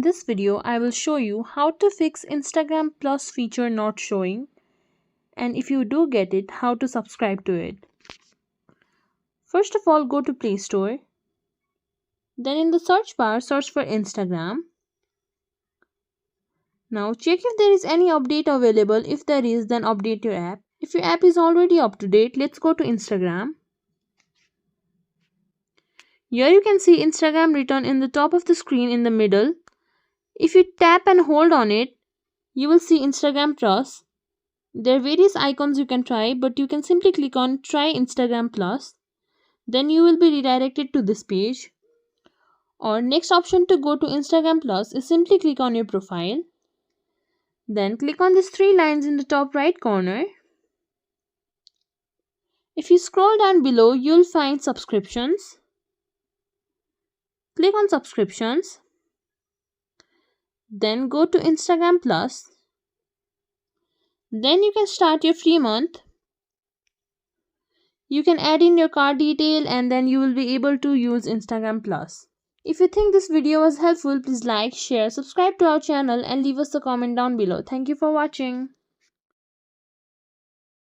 this video, I will show you how to fix Instagram Plus feature not showing, and if you do get it, how to subscribe to it. First of all, go to Play Store. Then in the search bar, search for Instagram. Now check if there is any update available. If there is, then update your app. If your app is already up to date, let's go to Instagram. Here you can see Instagram written in the top of the screen in the middle. If you tap and hold on it, you will see Instagram Plus. There are various icons you can try, but you can simply click on Try Instagram Plus. Then you will be redirected to this page. Or next option to go to Instagram Plus is simply click on your profile. Then click on these three lines in the top right corner. If you scroll down below, you'll find subscriptions. Click on subscriptions. Then go to Instagram Plus. Then you can start your free month. You can add in your card detail and then you will be able to use Instagram Plus. If you think this video was helpful, please like, share, subscribe to our channel and leave us a comment down below. Thank you for watching.